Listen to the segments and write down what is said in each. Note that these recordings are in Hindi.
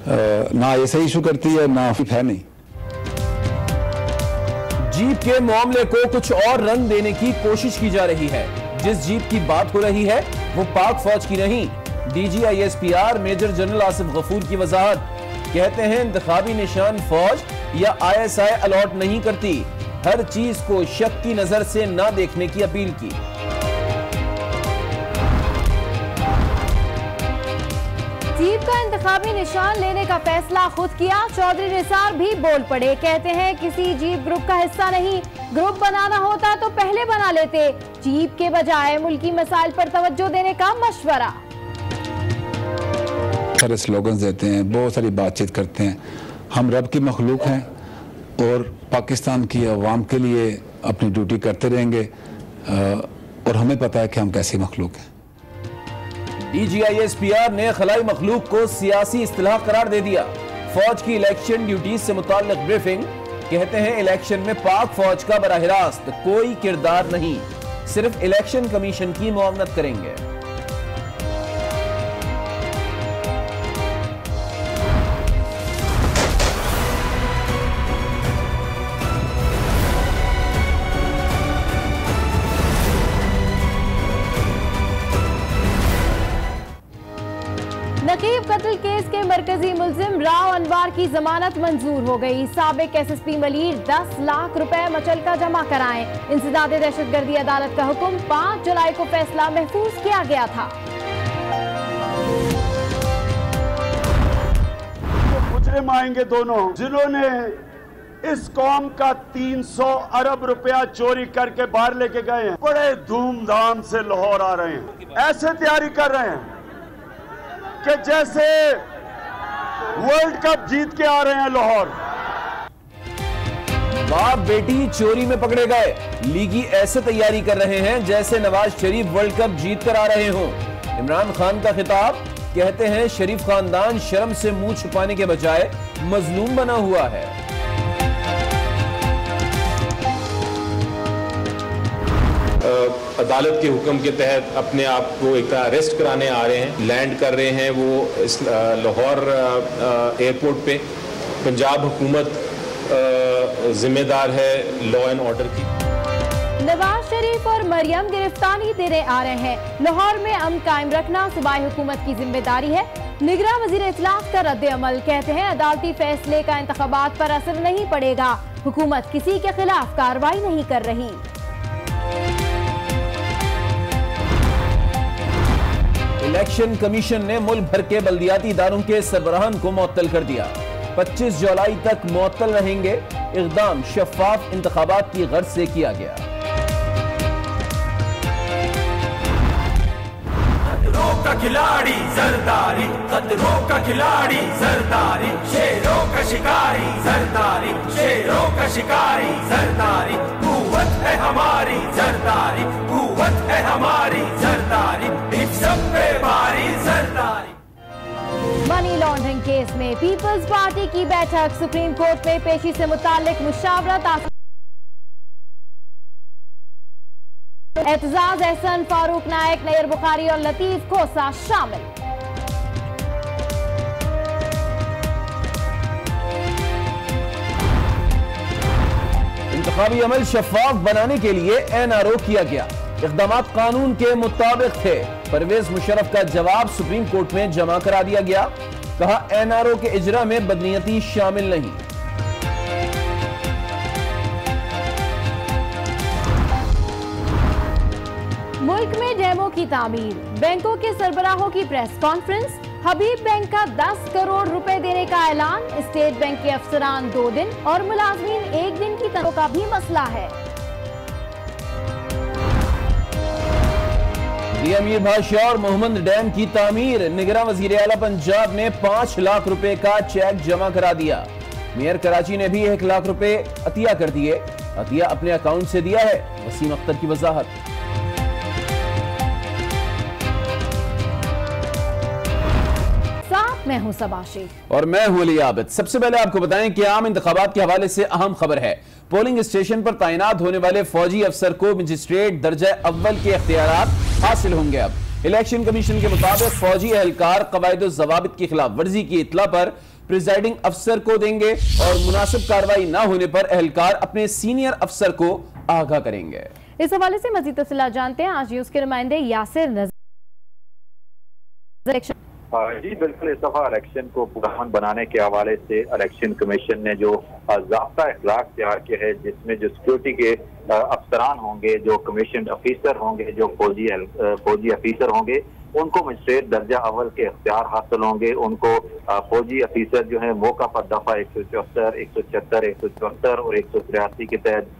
ना ऐसा इशू करती है ना है नहीं। जीप के मामले को कुछ और रंग देने की कोशिश की जा रही है। जिस जीप की बात हो रही है वो पाक फौज की नहीं। DGISPR major general Asif Ghafoor की वजाहत, कहते हैं इंतखाबी निशान फौज या ISI अलॉट नहीं करती, हर चीज को शक की नजर से ना देखने की अपील की। जीप का इंतखाबी निशान लेने का फैसला खुद किया। चौधरी निसार भी बोल पड़े, कहते हैं किसी जीप ग्रुप का हिस्सा नहीं, ग्रुप बनाना होता तो पहले बना लेते, जीप के बजाय मुल्की मसाइल पर तवज्जो देने का मशवरा। सारे स्लोगन्स देते हैं, बहुत सारी बातचीत करते हैं। हम रब की मखलूक हैं और पाकिस्तान की अवाम के लिए अपनी ड्यूटी करते रहेंगे और हमें पता है कि हम कैसी मखलूक हैं। DGISPR ने खलाई मखलूक को सियासी इस्तिलाह करार दे दिया। फौज की इलेक्शन ड्यूटी से मुताल्लिक ब्रीफिंग, कहते हैं इलेक्शन में पाक फौज का बराह रास्त कोई किरदार नहीं, सिर्फ इलेक्शन कमीशन की मुआवनत करेंगे। नकीब कत्ल केस के मरकजी मुलजिम राव अनवार की जमानत मंजूर हो गई। साबिक SSP मलीर 10 लाख रुपए मचलका जमा कराएं। इंसदाद दहशतगर्दी अदालत का हुक्म, 5 जुलाई को फैसला महफूज किया गया था। तो मुजरिम आएंगे दोनों जिन्होंने इस कौम का 300 अरब रुपया चोरी करके बाहर लेके गए हैं, बड़े धूमधाम से लाहौर आ रहे हैं, ऐसे तैयारी कर रहे हैं कि जैसे वर्ल्ड कप जीत के आ रहे हैं लाहौर। बाप बेटी चोरी में पकड़े गए, लीगी ऐसे तैयारी कर रहे हैं जैसे नवाज शरीफ वर्ल्ड कप जीत कर आ रहे हों। इमरान खान का खिताब, कहते हैं शरीफ खानदान शर्म से मुंह छुपाने के बजाय मजलूम बना हुआ है। अदालत के हुक्म के तहत अपने आप को एक अरेस्ट कराने आ रहे हैं, लैंड कर रहे हैं वो इस लाहौर एयरपोर्ट पे। पंजाब हुकूमत जिम्मेदार है लॉ एंड ऑर्डर की। नवाज शरीफ और मरियम गिरफ्तारी देने आ रहे हैं। लाहौर में अमन कायम रखना सूबाई हुकूमत की जिम्मेदारी है। निगरां वजीर इत्तलाफ का रद्द अमल, कहते हैं अदालती फैसले का इंतखाबात पर असर नहीं पड़ेगा, हुकूमत किसी के खिलाफ कार्रवाई नहीं कर रही। इलेक्शन कमीशन ने मुल्क भर के बल्दियाती इदारों के सरबराहान को मुअत्तल कर दिया। 25 जुलाई तक मुअत्तल रहेंगे। इक़दाम शफाफ इंतखाबात की गर्ज से किया गया। खतरों का खिलाड़ी जरदारी, खतरों का खिलाड़ी जरदारी, शेरों का शिकारी जरदारी, शेरों का शिकारी जरदारी, कुव्वत है हमारी जरदारी, कुव्वत है हमारी जरदारी, इन सब पे भारी जरदारी। मनी लॉन्ड्रिंग केस में पीपल्स पार्टी की बैठक, सुप्रीम कोर्ट में पेशी से मुताल्लिक मुशावरत। एतजाज एहसन, फारूक नायक, नैयर बुखारी और लतीफ खोसा शामिल। इंतखाबी अमल शफाफ बनाने के लिए NRO किया गया। इक़दामात कानून के मुताबिक थे। परवेज मुशर्रफ का जवाब सुप्रीम कोर्ट में जमा करा दिया गया। कहा NRO के इजरा में बदनीयती शामिल नहीं। मुल्क में डैमों की तामीर, बैंकों के सरबराहों की प्रेस कॉन्फ्रेंस, हबीब बैंक का 10 करोड़ रुपए देने का ऐलान, स्टेट बैंक के अफसरान 2 दिन और मुलाजमीन 1 दिन की तनख्वाह का भी मसला है। अमीर बादशाह और मोहम्मद डैम की तामीर, निगरां वजीर आला पंजाब ने 5 लाख रुपए का चेक जमा करा दिया। मेयर कराची ने भी 1 लाख रुपए अतिया कर दिए। अतिया अपने अकाउंट से दिया है। वसीम अख्तर की वजाहत। मैं हूं सबाशी और मैं हूं अली आबिद। सबसे पहले आपको बताएं कि आम इंतखाबात के हवाले से अहम खबर है। पोलिंग स्टेशन पर तैनात होने वाले फौजी अफसर को मजिस्ट्रेट दर्जा अव्वल के इख्तियारात हासिल होंगे। अब इलेक्शन कमीशन के मुताबिक फौजी एहलकार कवायद ज़वाबित की खिलाफ वर्जी की इत्ला पर प्रिजाइडिंग अफसर को देंगे और मुनासिब कार्रवाई न होने पर एहलकार अपने सीनियर अफसर को आगाह करेंगे। इस हवाले से मजीद तफसीलात जानते हैं आज न्यूज के नुमाइंदे यासिर नजर। जी बिल्कुल, इस दफा इलेक्शन को पुरअमन बनाने के हवाले से इलेक्शन कमीशन ने जो ज़ाब्ता इखलाक तैयार किया है, जिसमें जो सिक्योरिटी के अफसरान होंगे, जो कमीशन अफीसर होंगे, जो फौजी अफीसर होंगे, उनको मजिस्ट्रेट दर्जा अव्वल के इख्तियार हासिल होंगे। उनको फौजी अफीसर जो है मौका पर दफा 174, 176, 174 और 183 के तहत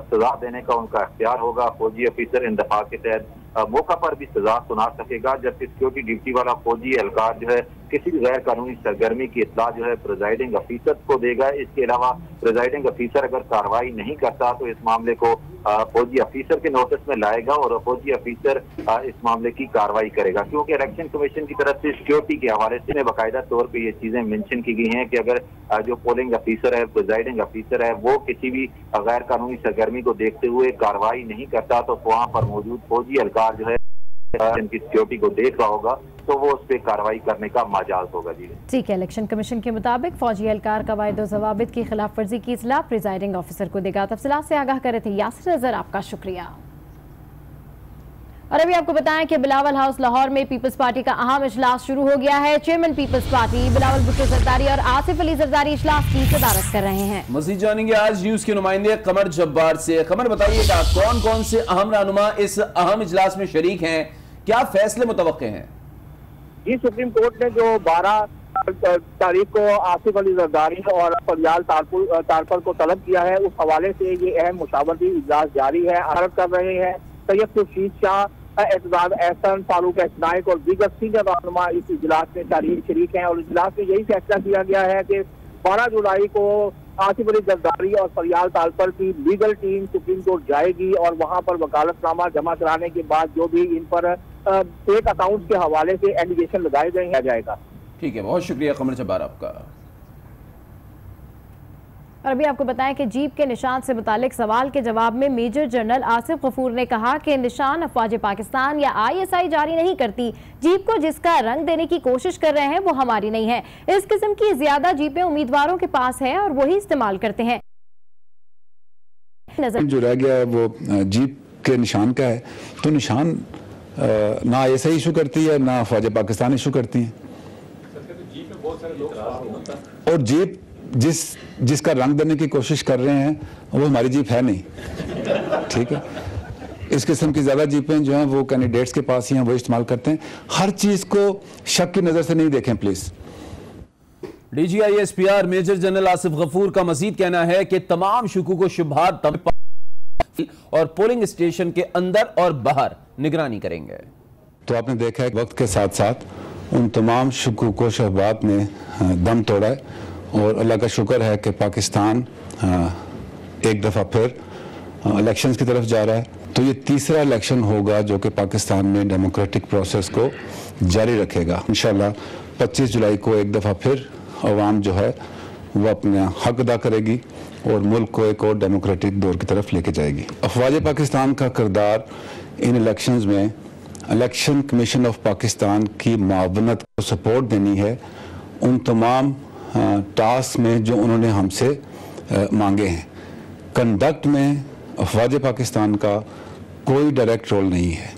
सजा देने का उनका इख्तियार होगा। फौजी अफीसर इन दफा के तहत मौका पर भी सजा सुना सकेगा, जबकि सिक्योरिटी ड्यूटी वाला फौजी एहलकार जो है किसी भी गैर कानूनी सरगर्मी की इत्तला जो है प्रिजाइडिंग अफीसर को देगा। इसके अलावा प्रिजाइडिंग अफीसर अगर कार्रवाई नहीं करता तो इस मामले को फौजी अफीसर के नोटिस में लाएगा और फौजी अफीसर इस मामले की कार्रवाई करेगा, क्योंकि इलेक्शन कमीशन की तरफ से सिक्योरिटी के हवाले से बाकायदा तौर पर ये चीजें मेंशन की गई हैं कि अगर जो पोलिंग अफीसर है, प्रिजाइडिंग अफीसर है, वो किसी भी गैर कानूनी सरगर्मी को देखते हुए कार्रवाई नहीं करता तो वहाँ पर मौजूद फौजी एहलकार जो है इनकी सिक्योरिटी को देख रहा होगा तो वो उस पर कार्रवाई करने का मजाज होगा। जी ठीक है, इलेक्शन कमीशन के मुताबिक फौजी एहलकार कवायद व ज़वाबित की खिलाफ वर्जी की इत्तला प्रिजाइडिंग ऑफिसर को देगा। तफसीलात से आगाह कर रहे थे यासिर नजर, आपका शुक्रिया। और अभी आपको बताएं कि बिलावल हाउस लाहौर में पीपल्स पार्टी का अहम इजलास शुरू हो गया है। Chairman people's party Bilawal Bhutto Zardari और आसिफ अली जरदारी इजलास की सदारत कर रहे हैं। मज़ीद जानेंगे आज न्यूज के नुमाइंदे कमर जब्बार से। कमर, बताइएगा कौन कौन से अहम रहनुमा इस अहम इजलास में शरीक हैं, क्या फैसले मुतवक्के हैं? जी, सुप्रीम कोर्ट ने जो 12 तारीख को आसिफ अली जरदारी और फरियाल तारपुर को तलब किया है, उस हवाले से ये अहम मुशावरती इजलास जारी है। अर्ज कर रहे हैं सैयद खुर्शीद शाह, एतजाज एहसन, फारूक नाइक और दीगर सीनियर रहनुमा इस इजलास में शरीक हैं। और इजलास में यही फैसला किया गया है कि 12 जुलाई को आसिफ अली जरदारी और फरियाल तारपुर की लीगल टीम सुप्रीम कोर्ट जाएगी और वहां पर वकालतनामा जमा कराने के बाद जो भी इन पर फेक अकाउंट के हवाले से एलिगेशन लगाए गए जाएगा। ठीक है, बहुत शुक्रिया कमर जब्बार आपका। और अभी आपको बताएं कि जीप के निशान से मुतालिक सवाल के जवाब में मेजर जनरल आसिफ गफूर ने कहा कि निशान अफवाज पाकिस्तान या ISI जारी नहीं करती। जीप को जिसका रंग देने की कोशिश कर रहे हैं वो हमारी नहीं है। इस किस्म की ज्यादा जीपें उम्मीदवारों के पास है और वही इस्तेमाल करते हैं। जो रह गया वो जीप के निशान का है, तो निशान ना ISI इशू करती है ना अफवाज पाकिस्तान इशू करती है। और जीप जिसका रंग देने की कोशिश कर रहे हैं वो हमारी जीप है नहीं, ठीक है। इस किस्म की ज्यादा जीपें जो हैं वो कैंडिडेट्स के पास ही हैं, वो इस्तेमाल करते हैं। हर चीज को शक की नजर से नहीं देखें please. DGI SPR major general Asif Ghafoor का मजीद कहना है कि तमाम शुकूक व शुबहात और पोलिंग स्टेशन के अंदर और बाहर निगरानी करेंगे। तो आपने देखा है वक्त के साथ साथ उन तमाम शुकूक व शुबहात ने दम तोड़ा है और अल्लाह का शुक्र है कि पाकिस्तान एक दफ़ा फिर इलेक्शंस की तरफ जा रहा है। तो ये तीसरा इलेक्शन होगा जो कि पाकिस्तान में डेमोक्रेटिक प्रोसेस को जारी रखेगा। इंशाल्लाह 25 जुलाई को एक दफ़ा फिर अवाम जो है वो अपना हक अदा करेगी और मुल्क को एक और डेमोक्रेटिक दौर की तरफ लेके जाएगी। अफवाज पाकिस्तान का किरदार इन इलेक्शंस में इलेक्शन कमीशन ऑफ पाकिस्तान की मावनत को सपोर्ट देनी है उन तमाम टास्क में जो उन्होंने हमसे मांगे हैं। कंडक्ट में अफवाज पाकिस्तान का कोई डायरेक्ट रोल नहीं है।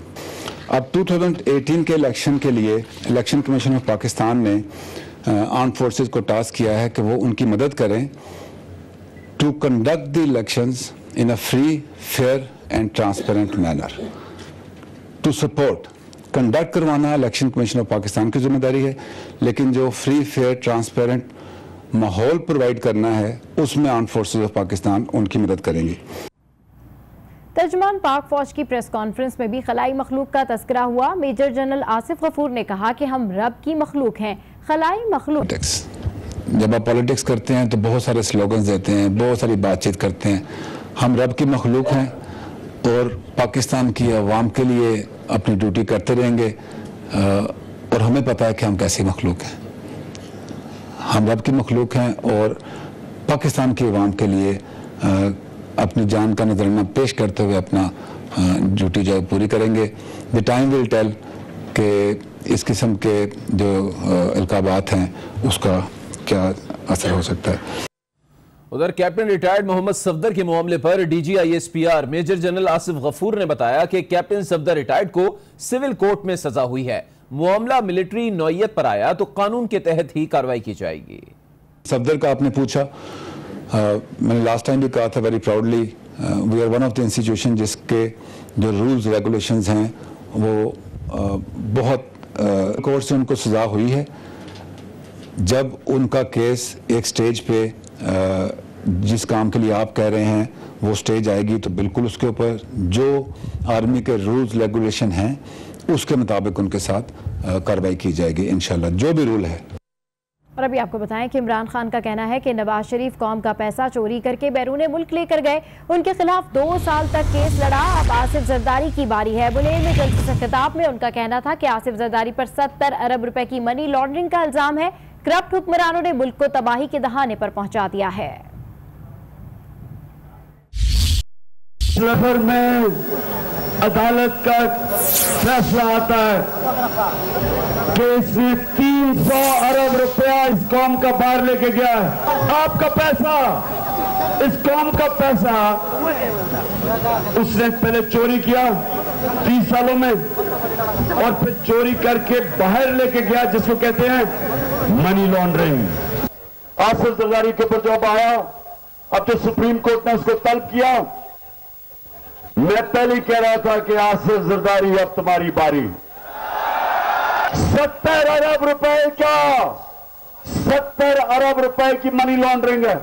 अब 2018 के इलेक्शन के लिए इलेक्शन कमीशन ऑफ पाकिस्तान ने आर्म फोर्सेस को टास्क किया है कि वो उनकी मदद करें to conduct the elections in a free, fair and transparent manner. To support conduct करवाना इलेक्शन कमीशन ऑफ पाकिस्तान की जिम्मेदारी है, लेकिन जो फ्री, फेयर, ट्रांसपेरेंट माहौल प्रोवाइड करना है उसमें आर्म फोर्सेस ऑफ पाकिस्तान उनकी मदद करेंगी। तर्जुमान पाक फौज की प्रेस कॉन्फ्रेंस में भी खलाई मखलूक का तस्करा हुआ। मेजर जनरल आसिफ गफूर ने कहा कि हम रब की मखलूक हैं, खलाई मखलूक। जब आप पॉलिटिक्स करते हैं तो बहुत सारे स्लोगन्स देते हैं, बहुत सारी बातचीत करते हैं। हम रब की मखलूक हैं और पाकिस्तान की अवाम के लिए अपनी ड्यूटी करते रहेंगे और हमें पता है कि हम कैसी मखलूक हैं। हम रब की मखलूक हैं और पाकिस्तान की अवाम के लिए अपनी जान का नजराना पेश करते हुए अपना ड्यूटी जो है पूरी करेंगे। द टाइम विल टेल कि इस किस्म के जो इल्काबात हैं उसका क्या असर हो सकता है। उधर कैप्टन रिटायर्ड मोहम्मद सफदर के मामले पर DG ISPR major general Asif Ghafoor ने बताया कि कैप्टन सफदर रिटायर्ड को सिविल कोर्ट में सजा हुई है। मामला मिलिट्री नौयत पर आया तो कानून के तहत ही कार्रवाई की जाएगी। सफदर का आपने पूछा, मैंने लास्ट टाइम भी कहा था very proudly, we are one of the institution जिसके जो रूल्स रेगुलेशंस हैं वो बहुत कोर्ट से उनको सजा हुई है। जब उनका केस एक स्टेज पे जिस काम के लिए आप कह रहे हैं वो स्टेज आएगी तो बिल्कुल उसके ऊपर जो आर्मी के रूल्स रेगुलेशन हैं उसके मुताबिक उनके साथ कार्रवाई की जाएगी इंशाल्लाह, जो भी रूल है। और अभी आपको बताएं कि इमरान खान का कहना है कि नवाज शरीफ कौम का पैसा चोरी करके बैरून मुल्क लेकर गए, उनके खिलाफ 2 साल तक केस लड़ा। अब आसिफ जरदारी की बारी है। बुलेर में जलसे से खिताब में उनका कहना था कि आसिफ जरदारी पर 70 अरब रुपए की मनी लॉन्ड्रिंग का इल्जाम है। करप्ट हुक्मरानों ने मुल्क को तबाही के दहाने पर पहुंचा दिया है। श्रीनगर में अदालत का फैसला आता है कि इसने 300 अरब रुपया इस कौम का बाहर लेके गया है। आपका पैसा, इस कौम का पैसा उसने पहले चोरी किया 30 सालों में और फिर चोरी करके बाहर लेके गया, जिसको कहते हैं मनी लॉन्ड्रिंग। आसिफ जरदारी के ऊपर जब आया, अब तो सुप्रीम कोर्ट ने उसको तलब किया। मैं पहले कह रहा था कि आसिफ जरदारी अब तुम्हारी बारी। 70 अरब रुपए का 70 अरब रुपए की मनी लॉन्ड्रिंग है।